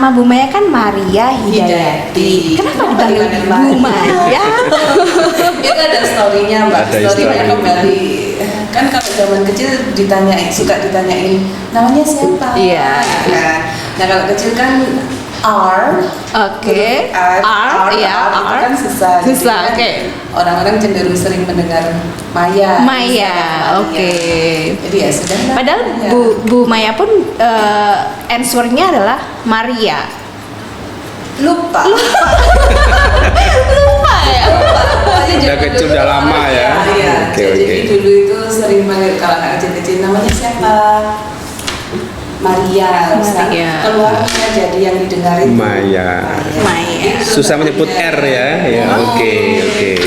nama Bu Maya kan Maria Hidayati. Kenapa dipanggil Bu Maya? Itu ada story-nya, Mbak. Story-nya kembali. Kan kalau zaman kecil suka ditanyain namanya siapa? Iya. Nah kalau kecil kan R, Oke. R, ya, itu R. kan susah. Susah, Jadi kan oke. orang-orang cenderung sering mendengar Maya. Maya, oke. Jadi ya sudah. Padahal Bu Maya pun answernya adalah Maria. Lupa. Lupa ya. Pokoknya Udah zaman kecil, dulu udah lama ya. Iya. Oke, Jadi oke. dulu itu sering panggil kalau anak kecil-kecil namanya siapa? Maria. Keluarnya jadi yang didengar itu Maya. Maya. Susah menyebut R ya. Ya, oke.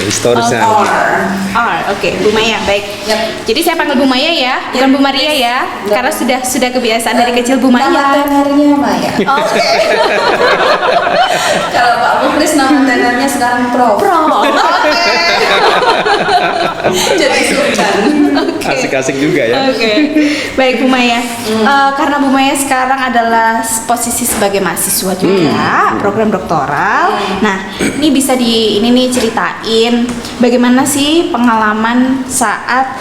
Historisnya. R, oke, Bu Maya, baik. Yap. Jadi saya panggil Bu Maya ya, bukan Bu Maria ya, karena sudah kebiasaan dari kecil Bu Nama Maya. tenernya Maya. Oke. Kalau Pak Mukhlis nama tenernya sekarang Prof. Oke. Jadi sultan. Asik-asik juga ya. Oke. Baik Bu Maya. Karena Bu Maya sekarang adalah posisi sebagai mahasiswa juga, program doktoral. Nah, ini bisa ceritain bagaimana sih pengalaman saat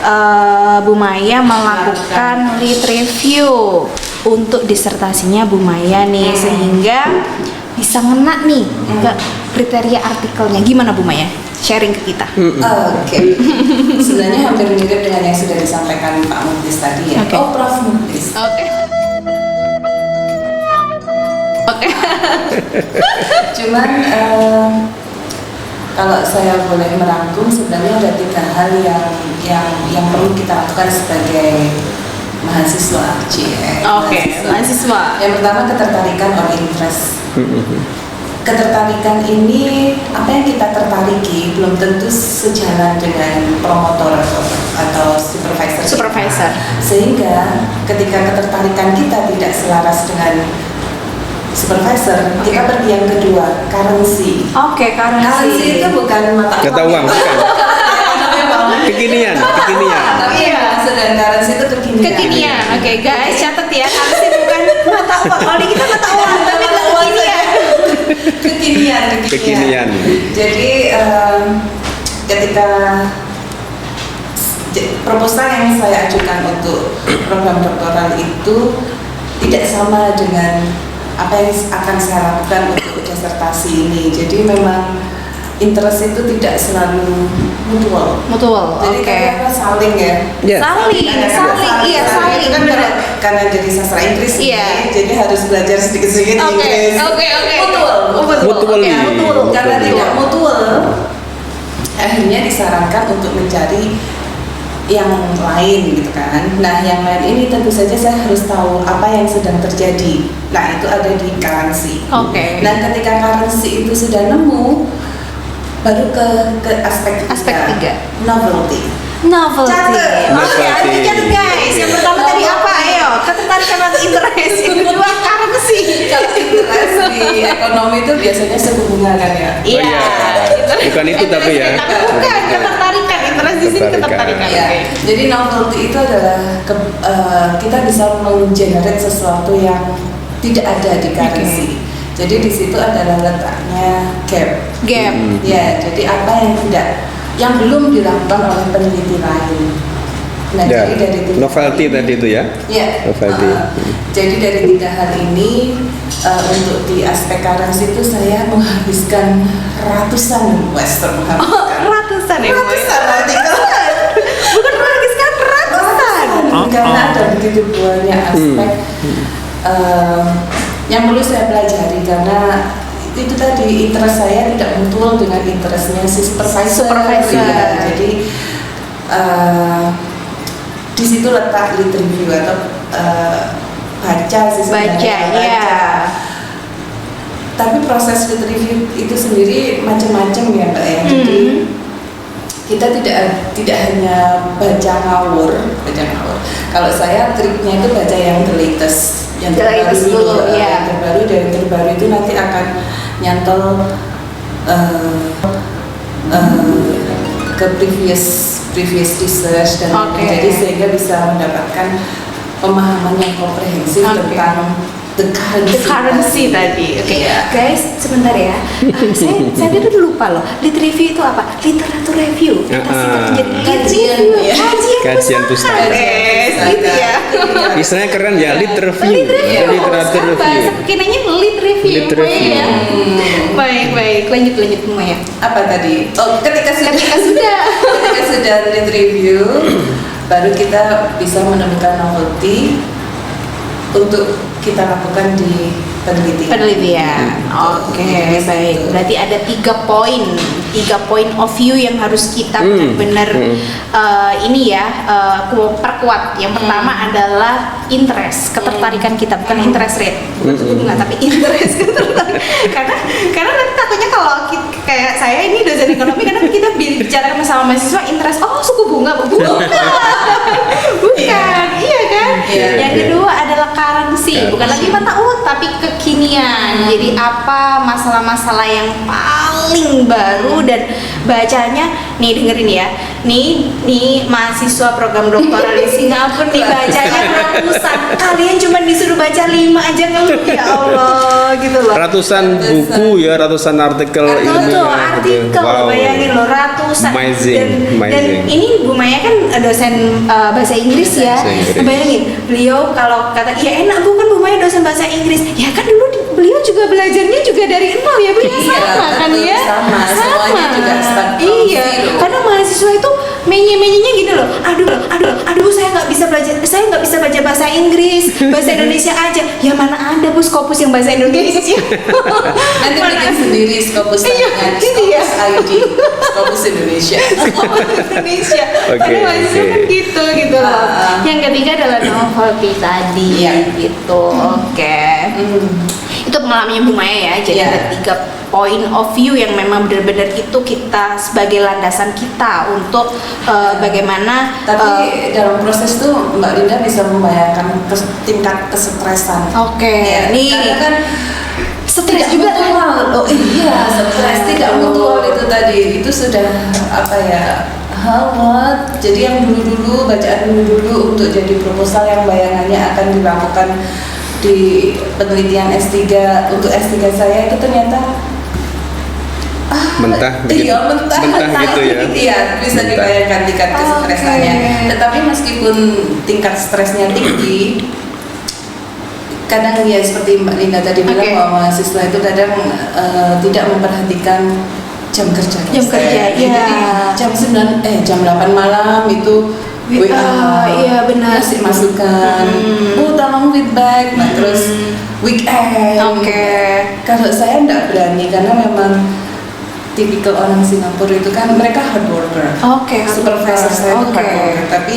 Bu Maya melakukan lit review untuk disertasinya Bu Maya nih, sehingga bisa ngena nih ke kriteria artikelnya. Gimana Bu Maya? Sharing ke kita. Oke. Sebenarnya hampir mirip dengan yang sudah disampaikan Pak Mukhlis tadi ya. Oke. Oh, Prof Mukhlis. Oke. Oke. Cuman kalau saya boleh merangkum, sebenarnya ada 3 hal yang perlu kita lakukan sebagai mahasiswa. Oke, mahasiswa. Yang pertama ketertarikan or interest. Ketertarikan ini, apa yang kita tertariki belum tentu sejalan dengan promotor atau supervisor. Supervisor. Sehingga ketika ketertarikan kita tidak selaras dengan supervisor, kita pergi yang kedua, currency. Oke, Currency itu bukan mata Kata uang, bukan. Kekinian. Tapi yang maksud dengan currency itu Kekinian. Oke, guys, catat ya. Currency bukan mata uang. Kalau di kita mata uang, tapi kekinian. Kekinian. Jadi ketika proposal yang saya ajukan untuk program doktoral itu tidak sama dengan apa yang akan saya lakukan untuk disertasi ini. Jadi memang interest itu tidak selalu mutual. Jadi kita saling ya. Ya. Saling. Iya, saling. Itu kan karena jadi sastra Inggris Iya. ini, jadi harus belajar sedikit-sedikit Inggris. Oke. Mutual. Oke, mutual. Karena tidak mutual, akhirnya disarankan untuk mencari yang lain gitu kan. Nah, yang lain ini tentu saja saya harus tahu apa yang sedang terjadi. Nah, itu ada di currency. Oke. Nah, ketika currency itu sudah nemu, baru ke aspek tiga. Novelty. Novelty. Oke, Novelty. catat guys. Yang pertama tadi apa? Ayo, ketertarikan atau interest. Yang kedua currency. Kalau interest di ekonomi itu biasanya sehubungan kan ya. Iya. Bukan itu tapi ya. Bukan ketertarikan. Interest di sini ketertarikan. Ya, Oke. jadi novelty itu adalah kita bisa menggenerate sesuatu yang tidak ada di currency. Jadi di situ adalah letaknya gap. Ya, jadi apa yang belum dilakukan oleh peneliti lain. Nah, Ya. jadi dari Novelty tadi itu ya. Ya. Novelty. Jadi dari 3 hal ini untuk di aspek currency itu saya menghabiskan ratusan Ratusan ya. ratusan artikel. Bukan menghabiskan ratusan. Karena ada begitu banyak aspek yang perlu saya pelajari, karena itu tadi interest saya tidak mutual dengan interestnya si supervisor. Ya, jadi di situ letak lit review atau baca sih sebenarnya. Tapi proses lit review itu sendiri macam-macam ya Mbak ya. Jadi kita tidak hanya baca ngawur. Kalau saya triknya itu baca yang the latest, yang terbaru dulu. Yang terbaru itu nanti akan nyantol ke previous research dan jadi sehingga bisa mendapatkan pemahaman yang komprehensif tentang the currency tadi. Oke, Iya. guys, sebentar ya. Saya dulu lupa loh. Lit review itu apa? Literatur review. Kita singkat jadi Kajian, review. ya. Kajian pustaka. Yes, gitu ya. Istilahnya keren ya, lit review. Lit review. Literatur review. Bahasa kekinanya lit review. Lit review. Ya. Baik. Lanjut semua ya. Apa tadi? Oh, ketika sudah ketika sudah lit review, baru kita bisa menemukan novelty untuk kita lakukan di Penelitian. Oke, baik. Berarti ada 3 poin of view yang harus kita benar-benar ini ya perkuat. Yang pertama adalah interest, ketertarikan kita, bukan interest rate, bukan suku bunga, tapi interest ketertarikan. karena nanti takutnya kalau kayak saya ini dosen ekonomi, karena kita bicara sama mahasiswa interest, oh suku bunga, bukan, iya kan? Yang kedua adalah currency, bukan lagi mata uang tapi kekinian. Jadi apa masalah-masalah yang paling baru dan bacanya nih, dengerin ya. Nih mahasiswa program doktoral di Singapura nih bacanya ratusan. Kalian cuma disuruh baca 5 aja ngeluh, ya Allah gitu loh. Ratusan buku ya, ratusan artikel ilmiah. Artikel, bayangin loh, ratusan. Amazing. Dan ini Bu Maya kan dosen bahasa Inggris ya. Bahasa Inggris. Bayangin, beliau kalau kata ya enak Bu, kan Bu Maya dosen bahasa Inggris. Ya kan dulu beliau juga belajarnya juga dari nol ya Bu, ya sama kan ya. Sama. Semuanya juga start from Iya, zero. karena mahasiswa itu menye-menyenya gini loh. Aduh, saya nggak bisa baca bahasa Inggris, bahasa Indonesia aja. Ya mana ada Bu Scopus yang bahasa Indonesia. Nanti bikin sendiri Scopus dengan Scopus ID, Scopus Indonesia. Indonesia. Oke, Karena mahasiswa oke. kan gitu loh. Yang ketiga adalah novelty tadi, Iya. gitu. Oke. Itu pengalamannya Bu Maya ya. Jadi Iya. ada 3 point of view yang memang benar-benar itu kita sebagai landasan kita untuk bagaimana. Tapi dalam proses tuh Mbak Linda bisa membayangkan tingkat kesetresan. Oke, Ya, nih karena kan stres tidak juga. mutual. Oh iya, stres tidak mutual itu tadi. Itu sudah apa ya? Hangat. Jadi yang dulu bacaan dulu untuk jadi proposal yang bayangannya akan dilakukan di penelitian S3 untuk S3 saya itu ternyata mentah begitu. Iya, mentah gitu ya. Iya, bisa Mentah. dibayangkan tingkat kestresannya. Oke. Tetapi meskipun tingkat stresnya tinggi, kadang ya seperti Mbak Linda tadi bilang Oke. bahwa mahasiswa itu kadang tidak memperhatikan jam kerja. Jam kerja, Jadi iya. jam 8 malam itu WA, iya benar. kasih masukan, tolong feedback, nah terus weekend. Oke. Kalau saya enggak berani karena memang tipikal orang Singapura itu kan mereka hard worker. Oke, hard Supervisor worker. saya itu Oke. hard worker, tapi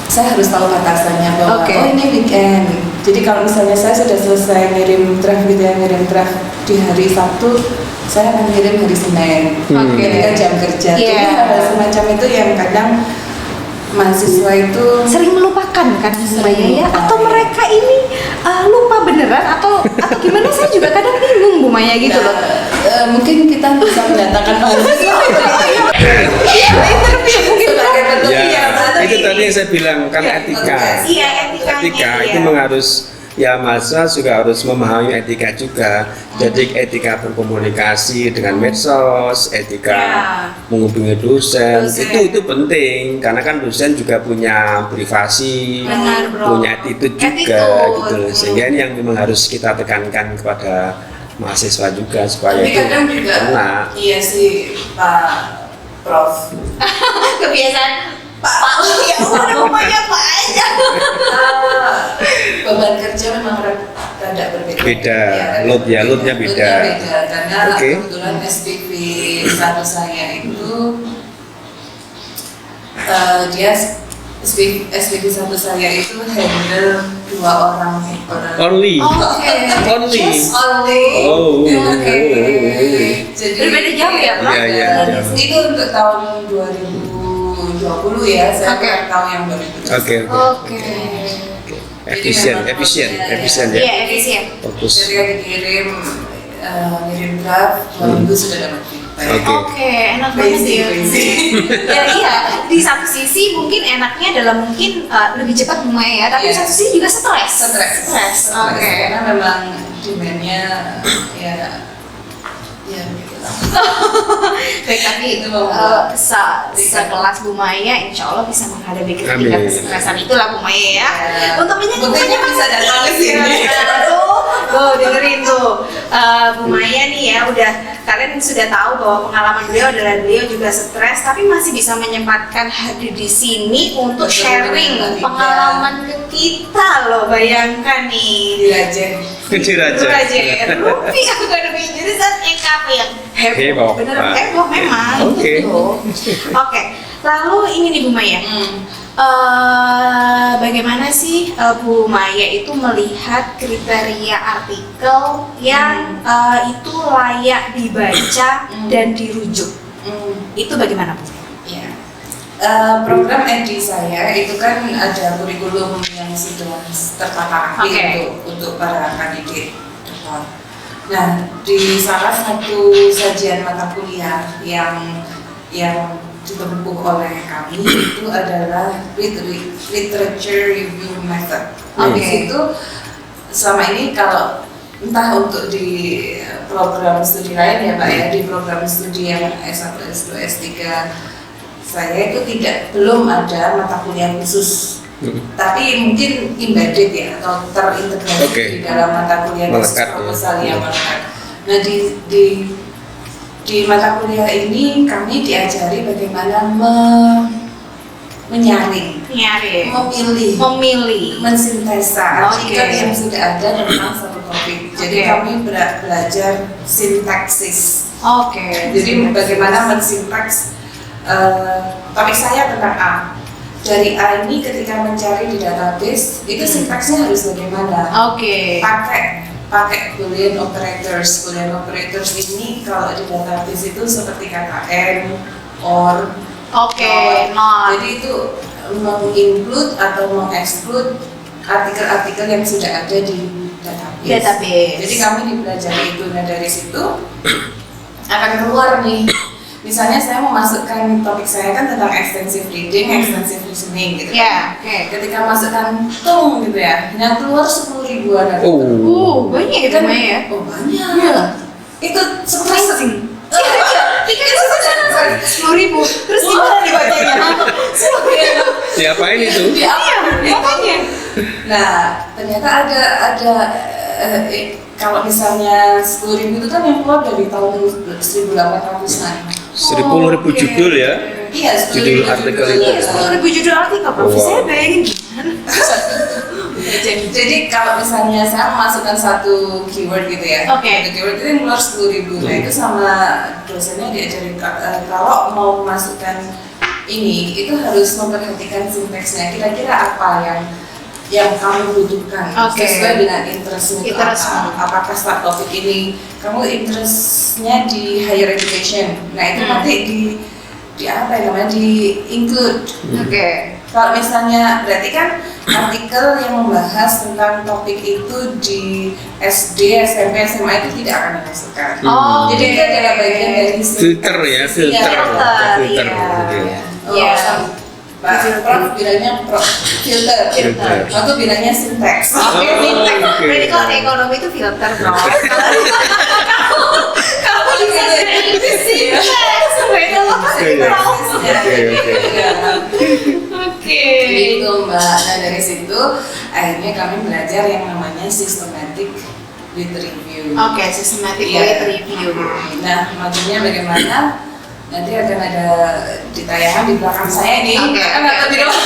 saya harus tahu batasannya bahwa Oke. oh ini weekend. Jadi kalau misalnya saya sudah selesai ngirim draft gitu ya, ngirim draft di hari Sabtu, saya akan ngirim hari Senin. Oke. Ketika jam kerja. Jadi Iya. hal semacam itu yang kadang mahasiswa itu Sering melupakan kan sebenarnya ya, lupa. atau mereka ini lupa beneran atau gimana, saya juga kadang bingung Bu Maya gitu loh. mungkin kita bisa mendatangkan mahasiswa Interview mungkin sebagai bentuk Ya, atau itu ini. tadi yang saya bilang kan Ya, etika. Iya, etikanya, Etika iya. itu memang harus, ya mahasiswa juga harus memahami etika juga. Jadi etika berkomunikasi dengan medsos, etika Ya. menghubungi dosen, Dosen. itu penting karena kan dosen juga punya privasi, Benar, Bro. punya attitude juga Attitude. gitu loh. Sehingga ini yang memang harus kita tekankan kepada mahasiswa juga supaya Tapi itu kadang juga kena. iya sih Pak Prof. kebiasaan Pak, ya udah pokoknya Pak aja. Beban kerja memang rada berbeda. Beda, loadnya beda. Karena Oke. kebetulan SPV satu saya itu dia SPV satu saya itu handle 2 orang. Only. Oke. Only. Just only. Oh. Oke. Jadi Berbeda jauh ya, Prof? Iya, iya, jauh. Itu untuk tahun 2020 ya, saya Oke. kurang tahu yang 2021. Oke. Oke. Efisien ya. Iya, efisien. Fokus. Ketika dikirim ngirim draft 2 minggu sudah dapat feedback. Oke. Oke, enak banget Crazy, ya. crazy. Ya iya, di satu sisi mungkin enaknya adalah mungkin lebih cepat mulai ya, tapi di Iya. satu sisi juga stres. Stres. Oke. Karena memang demand-nya ya gitu lah. Baik, tapi Itu membuat sekelas Bu Maya insya Allah bisa menghadapi ketika Amin. kesuksesan itulah Bu Maya ya. Untuk menyanyi Buktinya bisa datang ke sini. Tuh dengerin tuh. Bu Maya nih ya udah, kalian sudah tahu bahwa pengalaman beliau adalah beliau juga stres tapi masih bisa menyempatkan hadir di sini untuk Betul, sharing betul. pengalaman ke kita loh. Bayangkan nih. Dirajah. Raja Rupi Akademi Jurusan EKP yang Heboh. bener heboh memang. Oke. Gitu. Oke, lalu ini nih Bu Maya. Bagaimana sih Bu Maya itu melihat kriteria artikel yang itu layak dibaca dan dirujuk? Itu bagaimana Bu? Ya. Program EDI saya itu kan ada kurikulum yang sudah tertata rapi Oke. untuk para kandidat doktor. Nah, di salah satu sajian mata kuliah yang ditempuh oleh kami itu adalah literature review method. Oke. Di situ selama ini kalau entah untuk di program studi lain ya Pak ya, di program studi yang S1, S2, S3 saya itu belum ada mata kuliah khusus, tapi mungkin embedded ya atau terintegrasi Oke. di dalam mata kuliah khusus Melekat, ya. proposal yang melekat. Nah di mata kuliah ini kami diajari bagaimana menyaring, Nyari, memilih, mensintesa Oke. artikel yang sudah ada tentang satu topik. Jadi Oke. kami belajar sintaksis. Oke. Jadi bagaimana mensintaks topik saya tentang A. Dari A ini ketika mencari di database itu sintaksnya harus bagaimana? Oke. Pakai boolean operators. Boolean operators ini kalau di database itu seperti kata and, or, Oke. not. Not. Jadi itu menginclude atau mengexclude artikel-artikel yang sudah ada di Database. Jadi kami dipelajari itu. Nah dari situ akan keluar nih. Misalnya saya mau masukkan topik saya kan tentang extensive reading, extensive listening gitu. Ya, oke. Ketika masukkan tung gitu ya, yang keluar 10 ribuan. Oh. Banyak itu Maya ya. Oh banyak. Iya. Itu surprising. Tiket 10.000. Terus gimana dibacanya? Diapain itu? Di apa? Makanya. Nah, ternyata ada kalau misalnya 10.000 itu kan yang keluar dari tahun 1800-an. 10.000 judul ya. Iya, Judul artikel itu. Iya, 10.000 judul artikel. Prof. Wow. Saya bayangin gimana. Jadi kalau misalnya saya memasukkan satu keyword gitu ya, Oke. satu keyword itu yang keluar 10.000. Nah itu sama dosennya diajarin kalau mau memasukkan ini itu harus memperhatikan sintaksnya. Kira-kira apa yang kamu butuhkan Oke. sesuai dengan interestmu itu Interestmu. apa? Apakah start topik ini kamu interestnya di higher education? Nah itu nanti di apa ya namanya di include. Oke. Kalau misalnya berarti kan artikel yang membahas tentang topik itu di SD, SMP, SMA itu tidak akan dimasukkan. Oh, Jadi itu adalah bagian dari Filter ya, filter. Filter, Filter. iya. Oh, Iya. Pak Prof bilangnya filter. Filter. Aku bilangnya sinteks. Oke, Oh, fintech. oke. Berarti kalau di ekonomi itu filter, bro. Kamu bisa jadi sinteks. Beda loh, Oke, bro. oke. Oke. Gitu Mbak. Nah dari situ akhirnya kami belajar yang namanya systematic lit review. Oke, systematic Iya. lit review. Nah, maksudnya bagaimana? Nanti akan ada di tayangan di belakang saya nih. Oke. Atau di depan.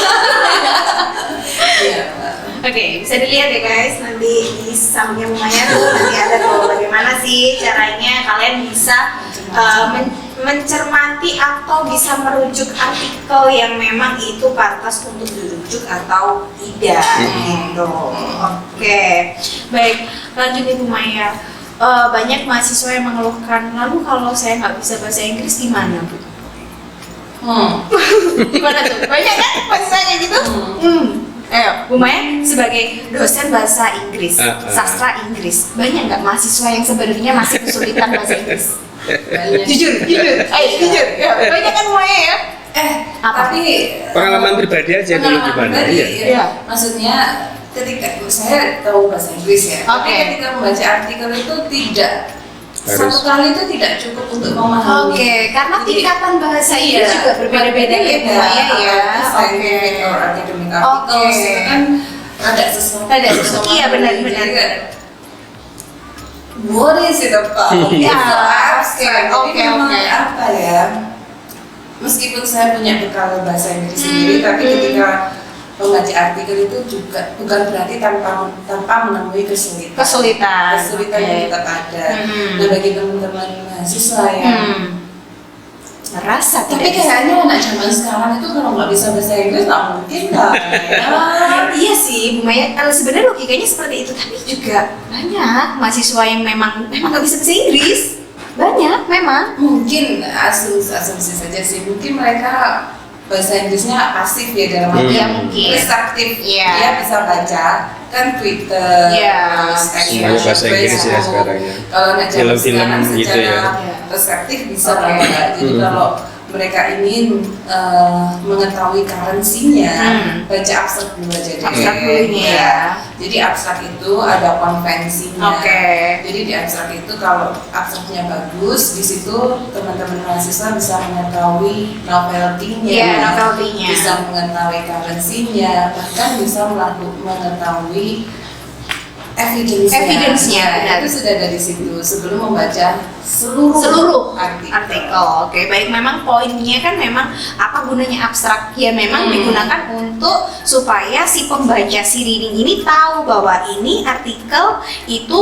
Iya, Mbak. Oke, bisa dilihat ya guys, nanti di sampingnya lumayan tuh nanti ada tuh bagaimana sih caranya kalian bisa mencermati atau bisa merujuk artikel yang memang itu pantas untuk dirujuk atau tidak gitu. Oke, baik, lanjut Ibu Maya. Banyak mahasiswa yang mengeluhkan, lalu kalau saya nggak bisa bahasa Inggris gimana Bu? Gimana tuh? Banyak kan mahasiswa kayak gitu? Ayo, Bu Maya sebagai dosen bahasa Inggris, sastra Inggris, banyak nggak mahasiswa yang sebenarnya masih kesulitan bahasa Inggris? Banyak. Jujur. Ya, banyak kan Bumaya ya? Apa? Tapi Pengalaman pribadi aja dulu pengalaman gimana? pribadi, Iya. Iya. Maksudnya ketika saya tahu bahasa Inggris ya, tapi Oke. ketika membaca artikel itu tidak Harus. satu kali itu tidak cukup untuk memahami. Oke, karena Jadi, tingkatan bahasa iya, itu juga berbeda-beda ya Bumaya ya. Scientific or academic articles Oke. itu kan ada sesuatu. Ada sesuatu. Iya, benar. What is it about? Ya, It's so abstract. Jadi oke. memang apa ya? Meskipun saya punya bekal bahasa Inggris sendiri, tapi ketika membaca artikel itu juga bukan berarti tanpa menemui kesulitan. Kesulitan, yang oke. tetap ada. Hmm. Nah, bagi teman-teman mahasiswa yang Merasa tapi tidak bisa. kayaknya anak zaman sekarang itu kalau nggak bisa bahasa Inggris nggak mungkin lah. Iya sih, Bumaya. Kalau sebenarnya logikanya seperti itu, tapi juga banyak mahasiswa yang memang nggak bisa bahasa Inggris. Banyak, memang. Mungkin asumsi saja sih. Mungkin mereka bahasa Inggrisnya pasif ya dalam arti Iya, mungkin. reseptif. Iya. Dia bisa baca kan Twitter, Iya. terus Semuanya bahasa Inggris ya sekarang ya. Kalau anak zaman Film-film sekarang gitu secara ya. reseptif bisa baca. Jadi kalau mereka ingin mengetahui currency-nya, baca abstrak dulu aja deh. Abstrak dulu ya. Jadi abstrak itu ada konvensinya. Oke. Jadi di abstrak itu kalau abstraknya bagus, di situ teman-teman mahasiswa bisa mengetahui novelty-nya, Iya, novelty-nya. bisa mengetahui currency-nya, bahkan bisa mengetahui evidence-nya. benar. Itu sudah dari situ sebelum membaca seluruh artikel. Oke, baik. Memang poinnya kan memang apa gunanya abstrak? Ya memang digunakan untuk supaya si pembaca si reading ini tahu bahwa ini artikel itu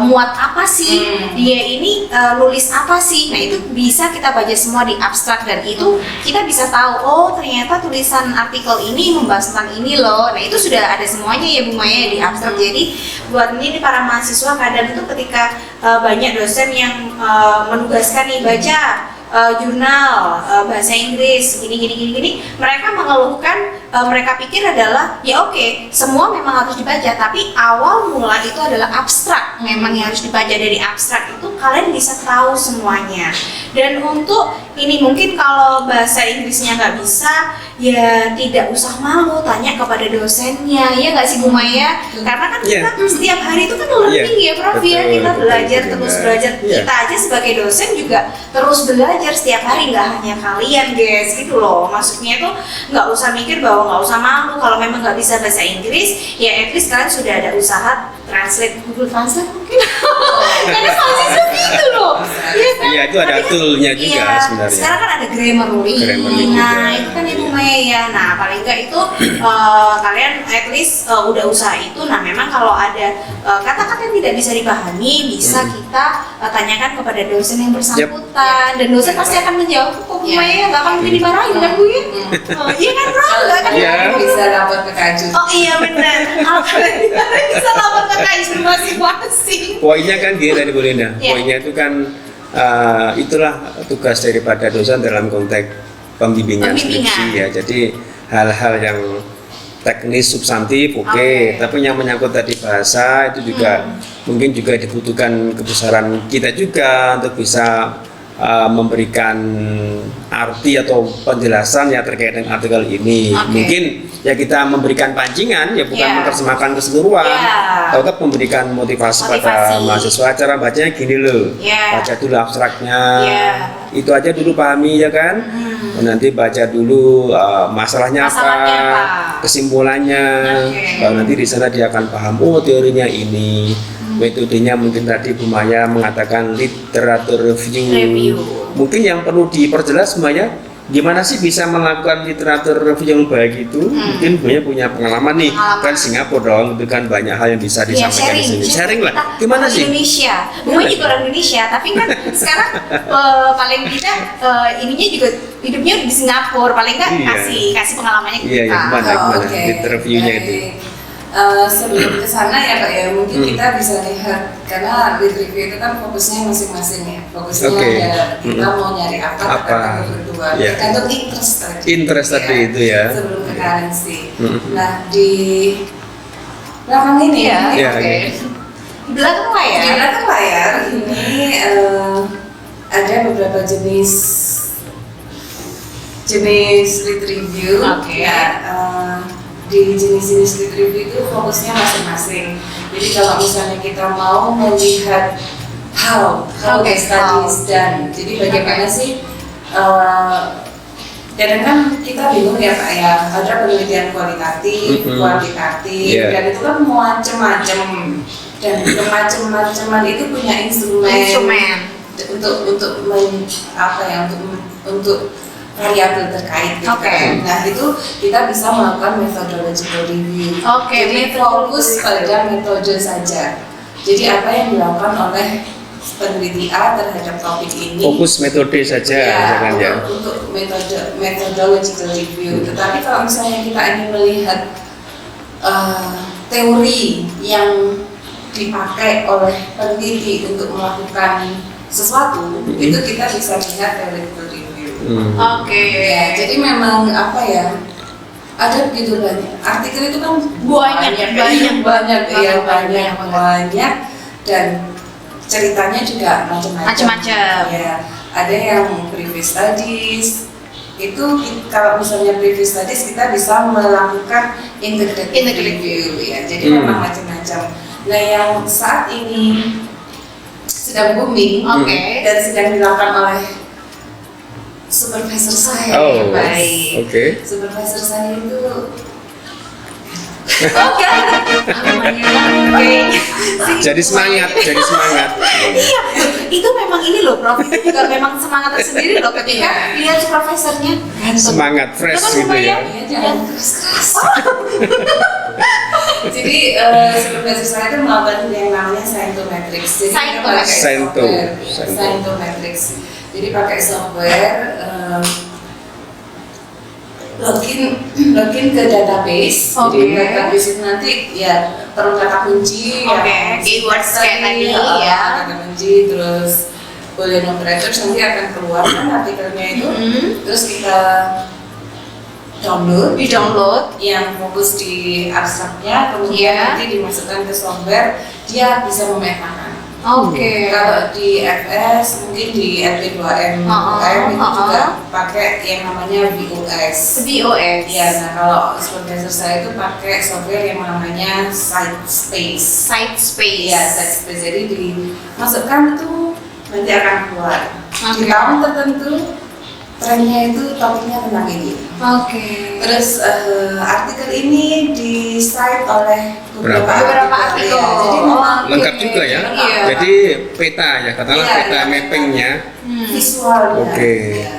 muat apa sih? Dia ini nulis apa sih? Nah, itu bisa kita baca semua di abstrak dan itu kita bisa tahu oh ternyata tulisan artikel ini membahas tentang ini loh. Nah, itu sudah ada semuanya ya Bumaya di abstrak. Jadi buat ini para mahasiswa kadang itu ketika banyak dosen yang menugaskan nih baca jurnal bahasa Inggris gini, mereka mengeluhkan mereka pikir adalah ya oke, semua memang harus dibaca, tapi awal mula itu adalah abstrak. Memang yang harus dibaca dari abstrak itu kalian bisa tahu semuanya. Dan untuk ini mungkin kalau bahasa Inggrisnya nggak bisa, ya tidak usah malu tanya kepada dosennya, ya nggak sih Bumaya? Karena kan kita setiap hari itu kan learning ya Prof ya, kita belajar terus belajar. Kita aja sebagai dosen juga terus belajar setiap hari, nggak hanya kalian guys gitu loh. Maksudnya itu nggak usah mikir bahwa nggak usah malu kalau memang nggak bisa bahasa Inggris, ya at least kalian sudah ada usaha translate, Google Translate mungkin. Karena mahasiswa gitu loh. Iya kan? Iya, itu ada toolnya juga Iya, sebenarnya. sekarang kan ada Grammarly. Grammarly Nah, juga. itu kan Ibu Maya ya. Nah, paling enggak itu kalian at least udah usaha itu. Nah, memang kalau ada kata-kata yang tidak bisa dipahami, bisa kita tanyakan kepada dosen yang bersangkutan. Dan dosen pasti akan menjawab kok Bu Maya, nggak akan mungkin dimarahin kan Bu ya? Iya kan Bro? Nggak akan Iya. dimarahin. bisa dapat ke kajut. Oh iya benar. Bisa lapor ke KIS masing-masing. Poinnya kan gini tadi Bu Linda, Iya. poinnya itu kan itulah tugas daripada dosen dalam konteks pembimbingan skripsi ya. Jadi hal-hal yang teknis substantif oke. Tapi yang menyangkut tadi bahasa itu juga mungkin juga dibutuhkan kebesaran kita juga untuk bisa memberikan arti atau penjelasan yang terkait dengan artikel ini. Mungkin ya kita memberikan pancingan ya bukan menerjemahkan keseluruhan, atau memberikan motivasi pada mahasiswa. Cara bacanya gini loh, baca dulu abstraknya, itu aja dulu pahami ya kan. Nanti baca dulu masalahnya apa, kesimpulannya, baru nanti di sana dia akan paham oh teorinya ini. Metodenya mungkin tadi Bu Maya mengatakan literatur review. Mungkin yang perlu diperjelas Bu Maya, gimana sih bisa melakukan literatur review yang baik itu? Mungkin Bu Maya punya pengalaman nih, kan Singapura dong, itu kan banyak hal yang bisa disampaikan di sini. Sharing lah, gimana sih? Indonesia, Bu Maya juga orang Indonesia, tapi kan sekarang paling tidak ininya juga hidupnya di Singapura, paling nggak kasih pengalamannya ke kita. Iya, gimana review-nya itu? Sebelum ke sana ya Pak ya, mungkin kita bisa lihat karena lit review itu kan fokusnya masing-masing ya. Fokusnya ada kita mau nyari apa kita berdua. Tergantung interest tadi itu ya. Sebelum ke currency. Nah di belakang ini di belakang layar. Di belakang layar ini beberapa jenis lead review. Oke. Ya, di jenis-jenis lead review itu fokusnya masing-masing. Jadi kalau misalnya kita mau melihat how the study is done. Jadi bagaimana sih kadang kan kita bingung ya Pak ya, ada penelitian kualitatif, kuantitatif, dan itu kan macam-macam, dan macam-macaman itu punya instrumen untuk variabel terkait gitu. Nah itu kita bisa melakukan methodological review. Jadi fokus pada metode saja. Jadi apa yang dilakukan oleh peneliti A terhadap topik ini, fokus metode saja, jangan ya. Untuk methodological review. Tetapi kalau misalnya kita ingin melihat teori yang dipakai oleh peneliti untuk melakukan sesuatu, itu kita bisa lihat theoretical review. Ya, jadi memang apa ya? Ada begitu banyak artikel itu kan banyak dan ceritanya juga macam-macam. Ya, ada yang previous studies. Itu kalau misalnya previous studies kita bisa melakukan integrated review ya. Jadi memang macam-macam. Nah, yang saat ini sedang booming dan sedang dilakukan oleh supervisor saya. Supervisor saya itu jadi semangat. Iya, itu memang ini loh Prof, itu juga memang semangat tersendiri loh ketika lihat supervisornya semangat fresh gitu ya. Jangan keras-keras. Jadi supervisor saya itu melakukan yang namanya Scientometrics. Jadi kita pakai Scientometrics. Jadi pakai software login ke database. Jadi database itu nanti ya perlu kata kunci, keywords kayak tadi ya, kata kunci, terus boolean operators, nanti akan keluar kan artikelnya itu. Terus kita download yang fokus di abstraknya, kemudian nanti dimasukkan ke software, dia bisa memetakan. Kalau di FS mungkin di LP2M itu juga pakai yang namanya VOS. Ya, nah kalau supervisor saya itu pakai software yang namanya SiteSpace. Ya, SiteSpace. Jadi dimasukkan tuh nanti akan keluar. Di tahun tertentu trennya itu topiknya tentang ini. Terus artikel ini di-cite oleh beberapa artikel. Jadi memang lengkap juga ya. Jadi peta ya, katakanlah peta mappingnya. Visualnya.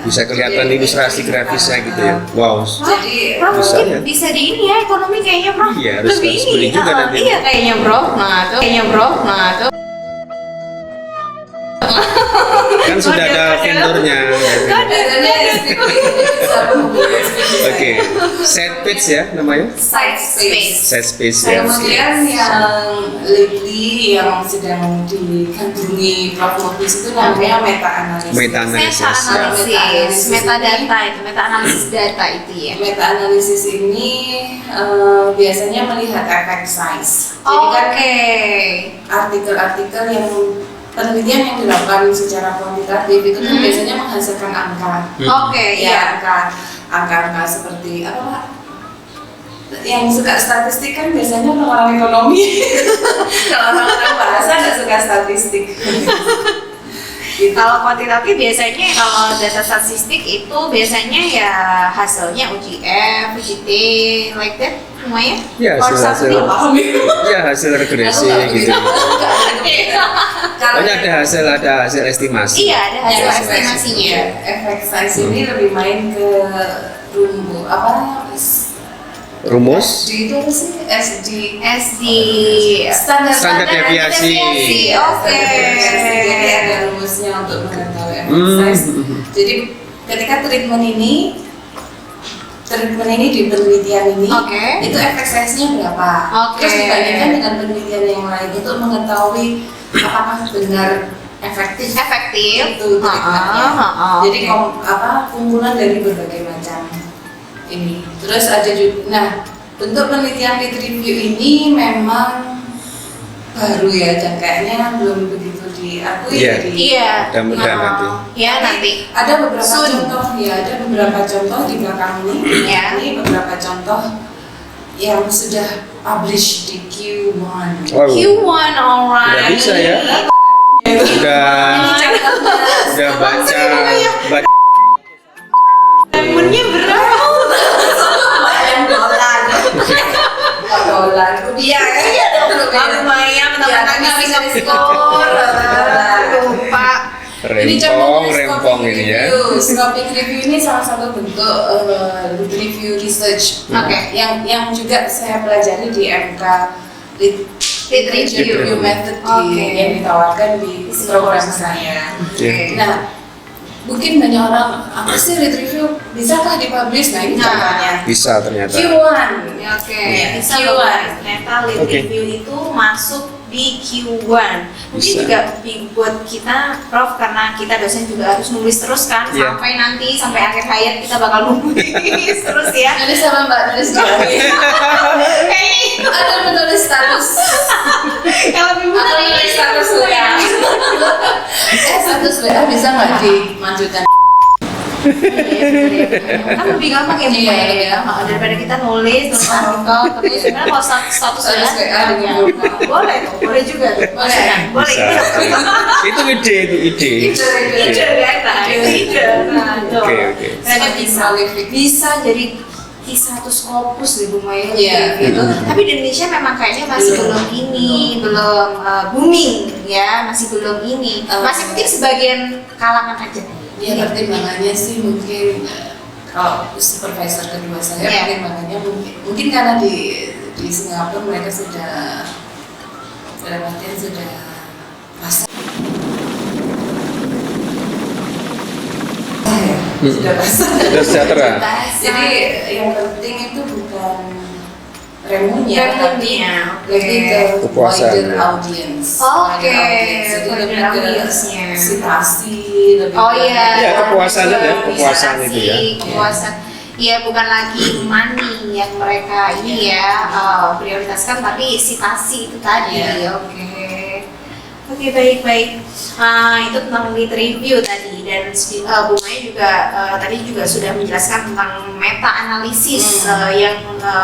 Bisa kelihatan ilustrasi grafisnya gitu ya. Wow. Jadi mungkin bisa di ini ya, ekonomi kayaknya Prof. Iya, harus beli juga nanti. Iya kayaknya Prof. Nah tuh. Kan sudah ada vendornya. SitePage ya namanya. SiteSpace ya. Kemudian yang lately yang sedang digandrungi Prof Mobis itu namanya meta-analisis. Meta-analisis data itu ya. Meta-analisis ini biasanya melihat effect size. Jadi kan artikel-artikel yang penelitian yang dilakukan secara kuantitatif itu kan biasanya menghasilkan angka. Angka seperti apa Pak? Yang suka statistik kan biasanya orang ekonomi. Kalau orang bahasa nggak suka statistik. Gitu. Kalau kuantitatif biasanya kalau data statistik itu biasanya ya hasilnya UGF, UGT, like that semuanya. Ya, hasil regresi gitu. Pokoknya ada hasil estimasi. Iya, ada hasil estimasinya. Efek size ini lebih main ke rumus itu apa sih? SD standar deviasi. Jadi ada rumusnya untuk mengetahui efek size. Jadi ketika treatment ini di penelitian ini itu efek size-nya berapa? Terus dibandingkan dengan penelitian yang lain itu mengetahui apakah benar efektif itu treatmentnya. Jadi kumpulan dari berbagai macam ini. Terus ada juga, nah bentuk penelitian lead review ini memang baru ya, dan kayaknya belum begitu diakui Iya. jadi Iya. Mudah-mudahan nanti. Ya nanti. ada beberapa Soon. contoh ya, ada beberapa contoh di belakang ini. Ya. Ini beberapa contoh yang sudah publish di Q1. Wow, Q1 alright. udah bisa ya? Ini Udah baca Lemonnya berapa? dolar rupiah kan? Iya dong. Kamu Maya mentang-mentang nggak bisa skor. Lupa. rempong ini ya. Scoping review ini salah satu bentuk review research. Oke. Yang juga saya pelajari di MK Lit Review Method Oke. yang ditawarkan di program saya. Oke. Nah, mungkin banyak orang apa sih lit review bisakah dipublish? Nah ini Nah. contohnya. Bisa ternyata. Q1. Oke, Ya, bisa Q1. loh guys. Ternyata lead Oke. review itu masuk di Q1. Mungkin Bisa. juga buat kita, Prof, karena kita dosen juga harus nulis terus kan, Iya. sampai nanti sampai akhir hayat kita bakal nulis terus ya. Jadi sama Mbak nulis di Kayaknya ada menulis status. yang lebih Aku benar nulis status WA. Status WA bisa nggak dimajukan? kan lebih gampang ya Bu Iya, Maya lebih ya. gampang. Daripada kita nulis artikel terus sebenarnya kalau status Status WA WA ya, boleh tuh, boleh juga tuh. Boleh. Boleh. Bisa. Itu ide, itu ide. Ide ya, nah, ide. Nah, tuh. Oke, oke. Ternyata bisa jadi Q1 Scopus di Bu Maya Iya. gitu. Tapi di Indonesia memang kayaknya masih belum belum booming ya, masih belum ini. Masih mungkin sebagian kalangan aja. Ya pertimbangannya sih mungkin kalau supervisor kedua saya Iya. pertimbangannya mungkin karena di Singapura mereka sudah dalam artian sudah pasar. Sudah pasar. Sudah sejahtera. Jadi yang penting itu bukan remunya, tapi Remunya, oke. lebih ke Kepuasan, wider ya. audience. Oke, Wider audience. Jadi wider lebih ke audience-nya. citasi, lebih Oh ke- iya. Iya, kepuasan aja, Bisa, kepuasan itu ya. Kepuasan. Iya, bukan lagi money yang mereka ini ya prioritaskan, tapi citasi itu tadi. Iya. Oke. Oke, baik. Itu tentang lead review tadi, dan Bu Maya juga tadi juga sudah menjelaskan tentang meta analisis yang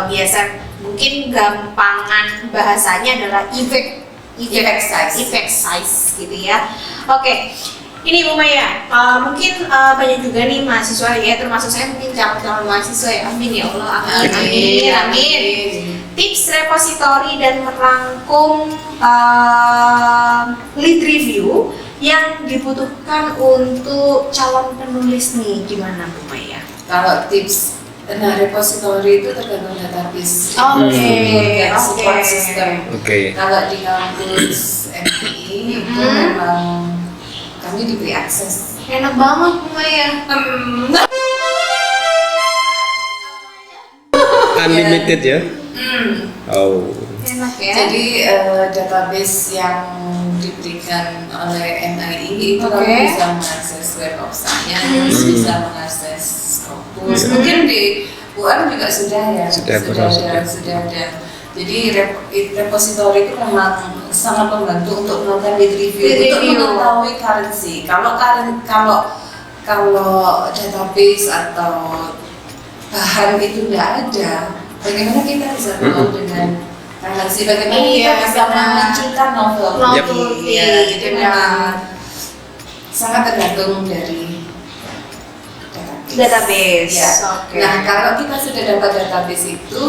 biasa mungkin gampangan bahasanya adalah effect size gitu ya. Oke. Ini Bu Maya, mungkin banyak juga nih mahasiswa ya, termasuk saya mungkin calon mahasiswa ya. Amin ya Allah, amin. Tips repositori dan merangkum lead review yang dibutuhkan untuk calon penulis nih, gimana Bu Maya? Kalau tips, nah repository itu tergantung database. Oke, Dan support oke. system. Oke. Kalau di kampus MPI itu memang kami diberi akses. Enak banget Bu Maya. Unlimited ya. Oh. Enak ya. Jadi database yang diberikan oleh NII itu Oke. kami bisa mengakses web of science, bisa mengakses Scopus. Mungkin di UAN juga sudah ya, sudah ada. Jadi repository itu memang sangat membantu untuk melakukan lead review, Lead untuk review. mengetahui currency. Kalau database atau bahan itu tidak ada, bagaimana kita bisa tahu dengan currency? Bagaimana Iya, kita bisa benar. memunculkan novel? Novelty, Ya, jadi benar. memang sangat tergantung dari Database. Ya. Oke. Nah, kalau kita sudah dapat database itu,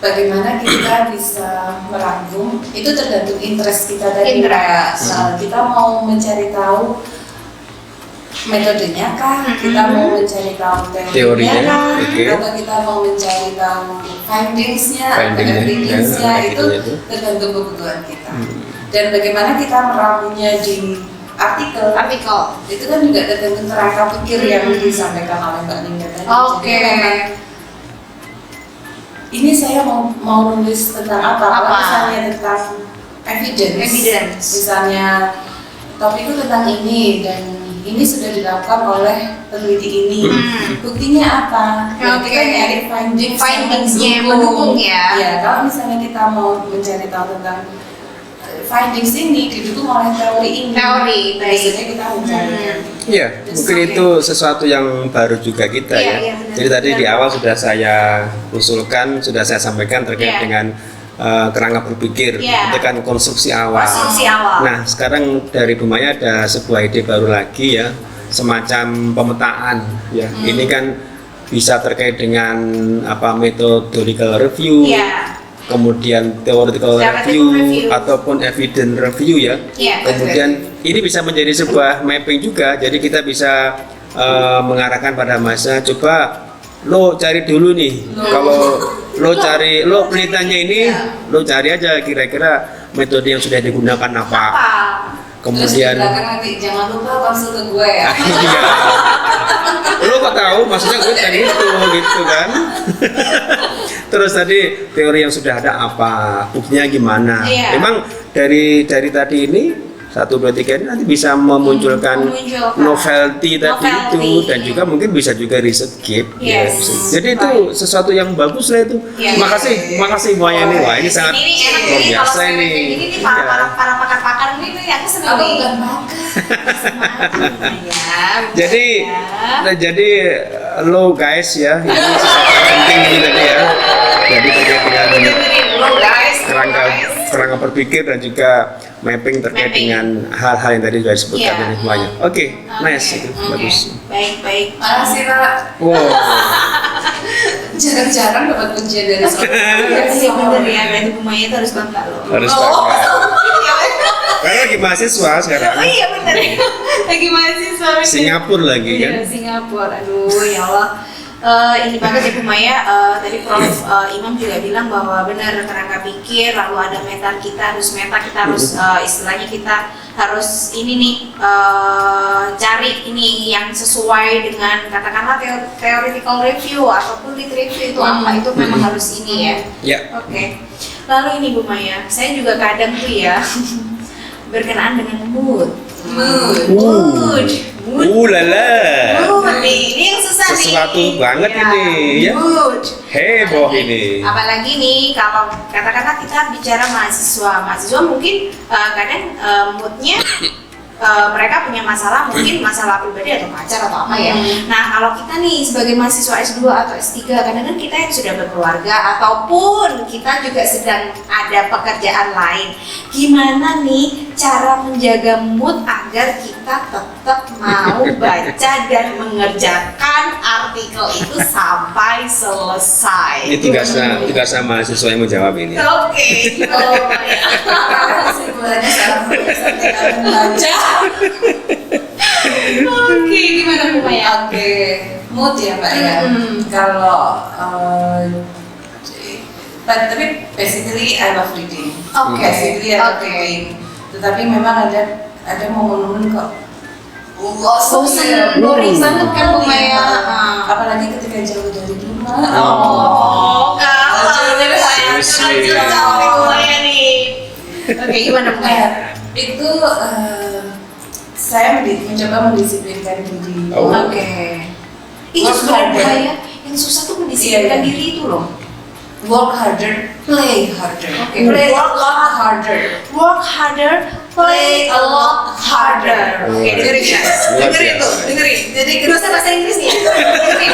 bagaimana kita bisa merangkum? Itu tergantung interest kita tadi. Interest. Nah, kita mau mencari tahu metodenya kah? Kita mau mencari tahu teorinya Teorinya, kah? oke. Atau kita mau mencari tahu findingsnya, atau Findingnya, evidence-nya, ya, itu evidence-nya itu. tergantung kebutuhan kita. Dan bagaimana kita meramunya di artikel itu kan juga tergantung kerangka pikir yang disampaikan oleh Mbak Linda tadi. Oke. Jadi memang ini saya mau nulis tentang apa? Kalau Apa? misalnya tentang evidence. Misalnya topikku tentang ini dan ini sudah dilakukan oleh peneliti ini. Buktinya apa? Ya, Oke. kita nyari Findingsnya yang mendukung ya. Ya, kalau misalnya kita mau mencari tahu tentang findings ini didukung oleh teori ini. Teori, baik. Biasanya kita mencari. Iya, mungkin itu sesuatu yang baru juga kita Iya, ya. iya, benar. Jadi tadi Benar. di awal sudah saya usulkan, sudah saya sampaikan terkait Iya. dengan kerangka berpikir, Iya. itu kan konstruksi awal. Konstruksi awal. Nah, sekarang dari Bu Maya ada sebuah ide baru lagi ya, semacam pemetaan ya. Ini kan bisa terkait dengan methodological review. Iya. Kemudian theoretical Theoretical review. ataupun evidence review ya. Iya. Kemudian ini bisa menjadi sebuah mapping juga. Jadi kita bisa mengarahkan pada masa coba lo cari dulu nih. Kalau lo penelitiannya ini lo cari aja kira-kira metode yang sudah digunakan apa. Kemudian Terus di belakang nanti jangan lupa konsul ke gue ya. iya. Lo kok tahu maksudnya gue tadi itu gitu kan. Terus tadi teori yang sudah ada apa, buktinya gimana. Iya. Emang dari tadi ini 1, 2, 3 ini nanti bisa memunculkan novelty tadi Novelty. itu dan juga mungkin bisa juga riset gap. Ya, Yes. jadi itu sesuatu yang bagus lah itu. Iya. Makasih Buaya nih. Wah, ini sangat Ini enak luar nih kalau biasa saya ini. ini Ya. para pakar-pakar ini aku seneng Aku nih. bukan makan. Ya, jadi lo guys ya, ini sesuatu yang penting ini tadi ya. Jadi terkait dengan kerangka berpikir dan juga mapping terkait Mapping. dengan hal-hal yang tadi sudah disebutkan Iya. dari semuanya. Oke, nice itu Oke. bagus. Baik. Makasih Ra. Wow. Jarang-jarang dapat pujian dari seorang. Iya bener ya, berarti Bu Maya itu harus bangga loh. Harus Oh. bangga. Karena lagi mahasiswa sekarang. Oh iya bener. Lagi mahasiswa. bener. Singapura lagi kan. Iya, Singapura. Aduh, ya Allah. Ini banget ya Bu Maya, tadi Prof Imam juga bilang bahwa benar kerangka pikir, lalu ada meta, kita harus istilahnya kita harus ini nih cari ini yang sesuai dengan katakanlah theoretical review ataupun lit review itu apa, itu memang harus ini ya. Ya. Oke. Lalu ini Bu Maya, saya juga kadang tuh ya berkenaan dengan mood. Mood. Lala. Mood nih, ini yang susah nih. Sesuatu banget ini, ya. Mood. Heboh Oke. ini. Apalagi nih kalau katakanlah kita bicara mahasiswa mungkin kadang moodnya mereka punya masalah, mungkin masalah pribadi atau pacar atau apa ya. Nah kalau kita nih sebagai mahasiswa S2 atau S3, kadang-kadang kita yang sudah berkeluarga ataupun kita juga sedang ada pekerjaan lain, gimana nih cara menjaga mood agar kita tetap mau baca dan mengerjakan artikel itu sampai selesai. Ini tugasnya mahasiswa yang menjawab ini. Oke. Kesimpulannya sekarang saya membaca. Oke, gimana Bu Maya? Oke, mood ya Mbak ya. Mm-mm. Kalau tapi basically I love reading. Oke. Basically I love Oke. reading. Tetapi memang ada momen-momen kok. Bosan, boring banget kan Bu Maya. Apalagi ketika jauh dari rumah. Oke, gimana Bu Maya? Itu saya mencoba mendisiplinkan diri. Oh. Oke. Itu Work sebenarnya harder. bahaya. Yang susah tuh mendisiplinkan Iya. diri itu loh. Work harder, play harder. Oke. Play a lot harder. Work harder, play a lot harder. Oke, dengerin guys. Luar Dengerin tuh, biasa. dengerin. Jadi kedua bahasa Inggris nih. Dengerin.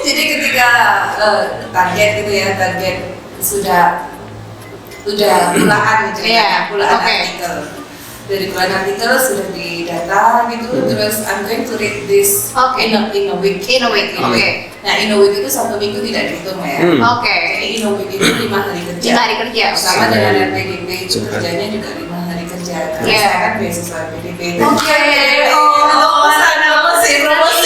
Jadi ketika target gitu ya, target sudah pulaan gitu Iya, ya, pulaan oke. artikel. Dari pulaan artikel sudah didata gitu, terus I'm going to read this Oke. in a week. In a week, oke. Nah, in a week itu 1 minggu tidak dihitung ya. Oke. Jadi in a week itu 5 hari kerja. 5 hari kerja. Sama Oke. dengan RPDP itu Super. kerjanya juga 5 hari kerja. Karena Iya. saya kan beasiswa RPDP. Oke. Promosi.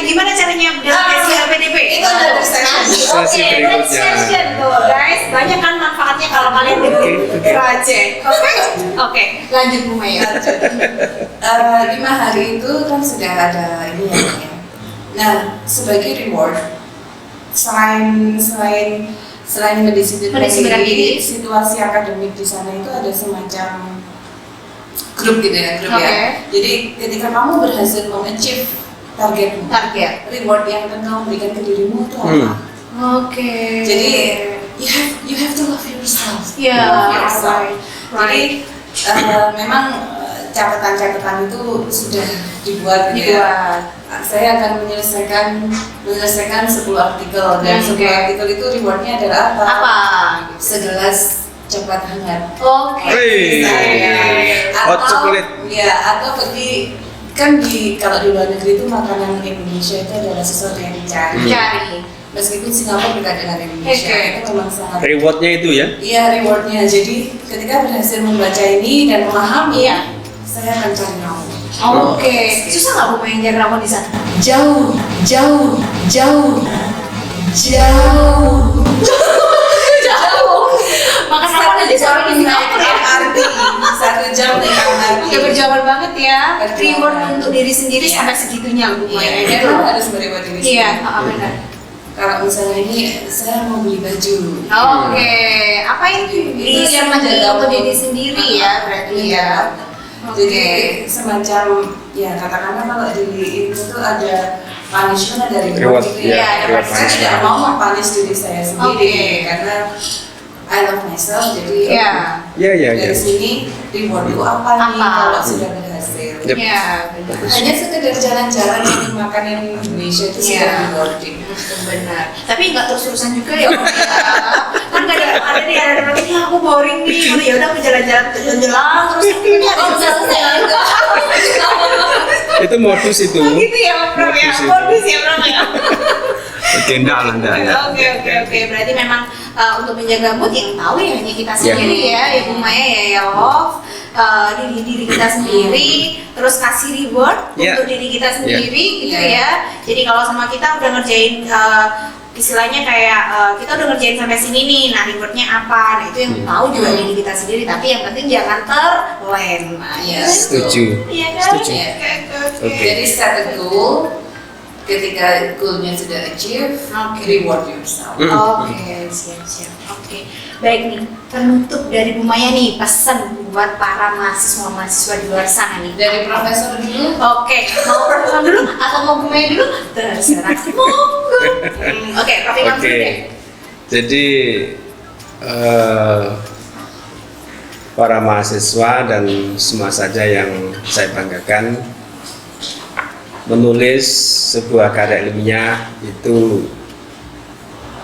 Gimana caranya beradaptasi LPDP? Itu ada session. Sesi Oke, berikutnya. next session tuh guys. Banyak kan manfaatnya kalau kalian dengerin project. Oke, lanjut Bu Maya. 5 hari itu kan sudah ada ini ya. Nah, sebagai reward selain Mendisiplinkan diri. situasi akademik di sana itu ada semacam grup gitu ya, grup Oke. ya. Jadi ketika kamu berhasil mengachieve targetmu, Target. reward yang akan kamu berikan ke dirimu itu apa? Oke. Jadi you have to love yourself. Yeah, Love yourself. right. Jadi memang catatan-catatan itu sudah dibuat. Ya. Saya akan menyelesaikan 10 artikel dan 10 artikel itu rewardnya adalah apa? Segelas coklat hangat. Oke. Hot chocolate. Ya, atau pergi kan kalau di luar negeri itu makanan Indonesia itu adalah sesuatu yang dicari. Meskipun Singapura dekat dengan Indonesia, itu memang sangat. Rewardnya itu ya? Iya, rewardnya. Jadi ketika berhasil membaca ini dan memahami, saya akan cari rambut. Oke. Susah nggak Bu Maya nyari rambut di sana? Jauh. Jauh. Makan rambut aja soalnya di Singapura ya. MRT 1 jam naik MRT. Udah berjalan banget ya. Berjalan. Reward untuk diri sendiri sampai segitunya Bu Maya. Iya, Gitu. memang harus mereward diri sendiri. Iya, benar. Kalau misalnya ini saya mau beli baju. Oke, apa itu Itu yang yang menjaga untuk diri sendiri ya berarti ya. Jadi semacam ya katakanlah kalau di itu tuh ada punishment, ada reward gitu ya, ya. reward Saya tidak punishment. mau mempunish diri saya sendiri Oke. karena I love myself. Jadi Ya. dari sini reward itu apa nih Apa? kalau sudah berhasil? Yep. Ya, benar. Hanya sekedar jalan-jalan di makanan Indonesia itu sudah rewarding. Benar. Tapi nggak terus-terusan juga ya. Om, ya. Kan ada nih ada teman ya aku boring nih. Ya udah aku jalan-jalan terus terus ini ada selesai. Itu modus itu. Gitu ya Bro ya. Modus itu. Modus ya Bro ya. Enggak lah, enggak ya. Oke. Berarti memang untuk menjaga mood yang tahu ya hanya kita sendiri ya, Ibu Maya ya love diri kita sendiri, terus kasih reward untuk diri kita sendiri gitu ya. Jadi kalau sama kita udah ngerjain istilahnya kayak kita udah ngerjain sampai sini nih, nah rewardnya apa? Nah itu yang tahu juga diri kita sendiri. Tapi yang penting jangan terlena. Setuju. Iya kan? Setuju. Oke. Jadi set a goal. Ketika goalnya sudah achieve, reward yourself. Oke, siap. Oke, baik nih. Penutup dari Bu Maya nih, pesan buat para mahasiswa di luar sana nih. Dari profesor dulu. Oke, mau Prof. dulu atau mau Bu Maya dulu? Terserah. Monggo. Oke, Prof. Imam dulu deh. Jadi para mahasiswa dan semua saja yang saya banggakan, menulis sebuah karya ilmiah itu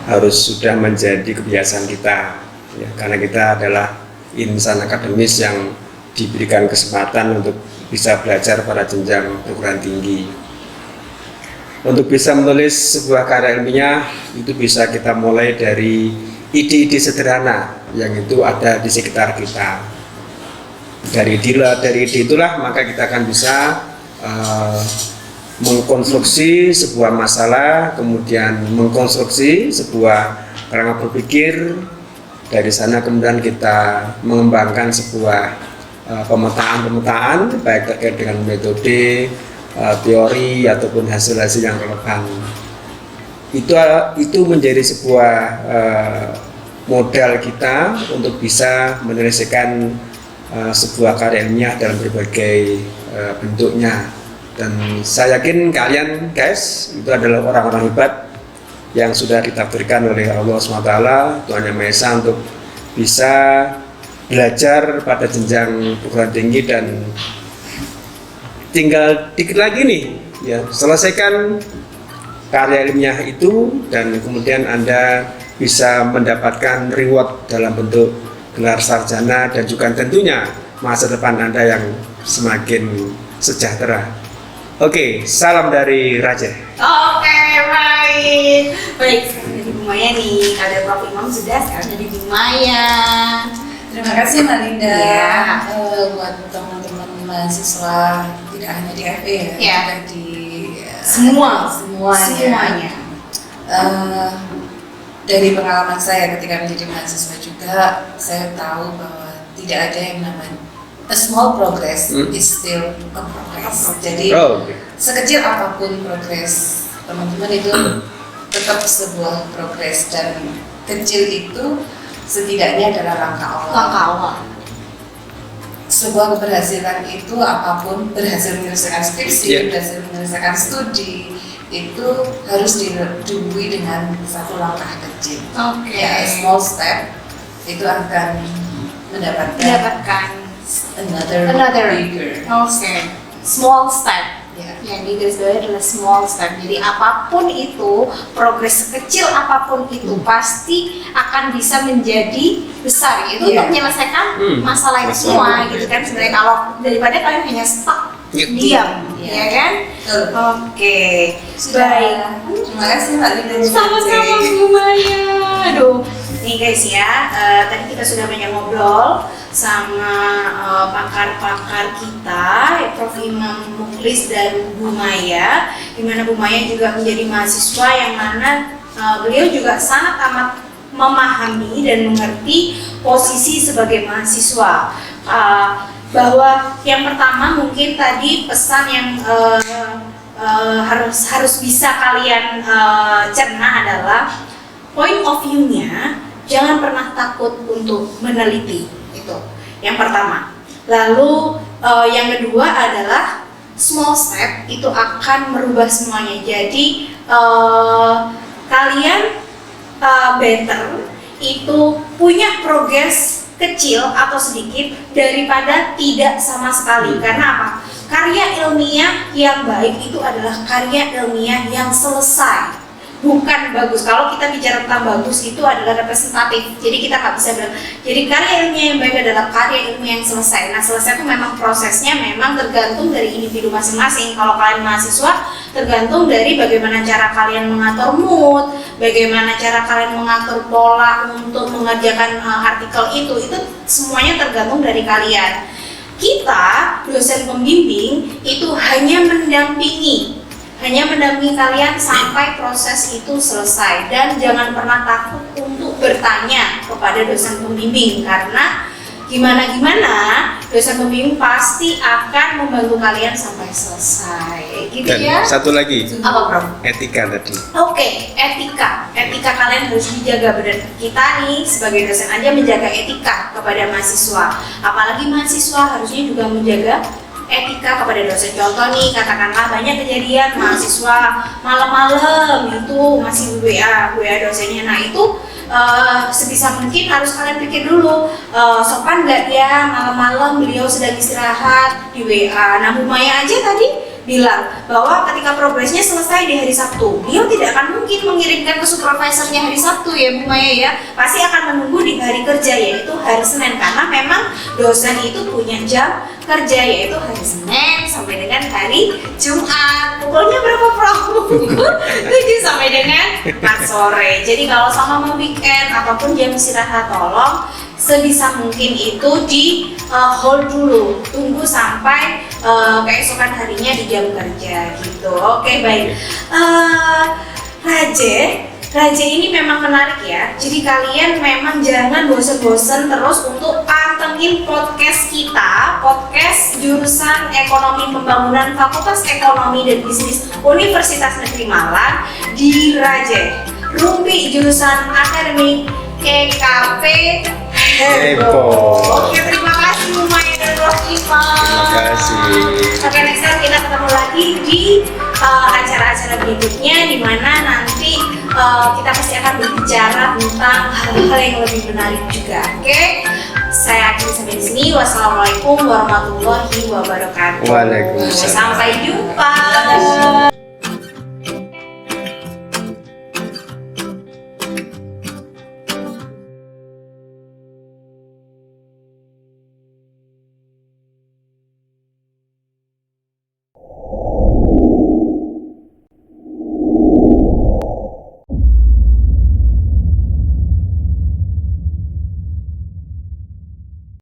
harus sudah menjadi kebiasaan kita ya, karena kita adalah insan akademis yang diberikan kesempatan untuk bisa belajar pada jenjang perguruan tinggi. Untuk bisa menulis sebuah karya ilmiah itu bisa kita mulai dari ide-ide sederhana yang itu ada di sekitar kita. Dari ide itulah maka kita akan bisa mengkonstruksi sebuah masalah, kemudian mengkonstruksi sebuah kerangka berpikir. Dari sana kemudian kita mengembangkan sebuah pemetaan baik terkait dengan metode, teori ataupun hasil-hasil yang relevan. Itu menjadi sebuah modal kita untuk bisa menyelesaikan sebuah karya ilmiah dalam berbagai bentuknya. Dan saya yakin kalian guys itu adalah orang-orang hebat yang sudah ditakdirkan oleh Allah SWT, Tuhan Yang Maha Esa untuk bisa belajar pada jenjang perguruan tinggi, dan tinggal dikit lagi nih ya selesaikan karya ilmiah itu dan kemudian Anda bisa mendapatkan reward dalam bentuk gelar sarjana dan juga tentunya masa depan Anda yang semakin sejahtera. Oke, salam dari Raja. Oke, baik. Sekarang dari Bu Maya nih, ada Prof. Imam sudah, sekarang dari Bu Maya. Terima kasih Malinda. Ya. Buat teman-teman mahasiswa tidak hanya di FE Ya. juga di Semuanya. Dari pengalaman saya ketika menjadi mahasiswa juga, saya tahu bahwa tidak ada yang namanya a small progress is still a progress. Jadi sekecil apapun progress teman-teman itu tetap sebuah progress, dan kecil itu setidaknya adalah langkah awal. Sebuah keberhasilan itu apapun, berhasil menyelesaikan skripsi, berhasil menyelesaikan studi, itu harus didahului dengan satu langkah kecil. Oke. Ya, small step itu akan mendapatkan another bigger. Oke. Small step. Ya. Yang digarisbawahi adalah small step. Jadi apapun itu, progres kecil apapun itu pasti akan bisa menjadi besar. Itu Iya. untuk menyelesaikan masalah itu semua, gitu kan. Sebenarnya kalau daripada kalian hanya stuck diam, Iya. ya kan? Betul. Oke. Sudah. Baik. Terima kasih Mbak Lina. Sama-sama Bu Maya. Aduh, nih guys ya, tadi kita sudah banyak ngobrol sama pakar-pakar kita, Prof. Imam Mukhlis dan Bu Maya. Dimana Bu Maya juga menjadi mahasiswa yang mana beliau juga sangat amat memahami dan mengerti posisi sebagai mahasiswa. Bahwa yang pertama mungkin tadi pesan yang harus bisa kalian cerna adalah point of view-nya jangan pernah takut untuk meneliti, itu yang pertama. Lalu yang kedua adalah small step itu akan merubah semuanya. Jadi kalian better itu punya progres kecil atau sedikit daripada tidak sama sekali. Karena apa? Karya ilmiah yang baik itu adalah karya ilmiah yang selesai, bukan bagus. Kalau kita bicara tentang bagus itu adalah representatif, jadi kita nggak bisa bilang. Jadi karya ilmiah yang baik adalah karya ilmiah yang selesai. Nah, selesai itu memang prosesnya memang tergantung dari individu masing-masing. Kalau kalian mahasiswa, tergantung dari bagaimana cara kalian mengatur mood, bagaimana cara kalian mengatur pola untuk mengerjakan artikel itu semuanya tergantung dari kalian. Kita, dosen pembimbing, itu hanya mendampingi kalian sampai proses itu selesai. Dan jangan pernah takut untuk bertanya kepada dosen pembimbing, karena gimana dosen pembimbing pasti akan membantu kalian sampai selesai, gitu. Dan ya. satu lagi, Apa, Prof? etika tadi. Oke, etika kalian harus dijaga. Benar, kita nih sebagai dosen aja menjaga etika kepada mahasiswa, apalagi mahasiswa harusnya juga menjaga etika kepada dosen. Contoh nih, katakanlah banyak kejadian mahasiswa malam-malam itu masih WA dosennya. Nah itu sebisa mungkin harus kalian pikir dulu, sopan nggak ya malam-malam beliau sedang istirahat di WA. Nah Bu Maya aja tadi bilang bahwa ketika progresnya selesai di hari Sabtu, beliau tidak akan mungkin mengirimkan ke supervisornya hari Sabtu ya Bu Maya ya, pasti akan menunggu di hari kerja, yaitu hari Senin, karena memang dosen itu punya jam kerja, yaitu hari Senin sampai dengan hari Jumat. Pukulnya berapa, Prof? Pukul 7 sampai dengan 4 sore. Jadi kalau sama mau weekend ataupun jam istirahat, tolong sebisa mungkin itu di hold dulu, tunggu sampai keesokan harinya di jam kerja gitu. Oke, baik. Raje ini memang menarik ya. Jadi kalian memang jangan bosen-bosen terus untuk pantengin podcast kita, podcast jurusan Ekonomi Pembangunan Fakultas Ekonomi dan Bisnis Universitas Negeri Malang di Raje. Rumpi jurusan Akademik EKP Hebo. Oke, terima kasih Bu Maya dan Prof. Imam. Terima kasih. Oke, next time kita ketemu lagi di acara-acara berikutnya, di mana nanti kita pasti akan berbicara tentang hal-hal yang lebih menarik juga. Oke, saya akhiri sampai di sini. Wassalamualaikum warahmatullahi wabarakatuh. Waalaikumsalam. Sampai jumpa.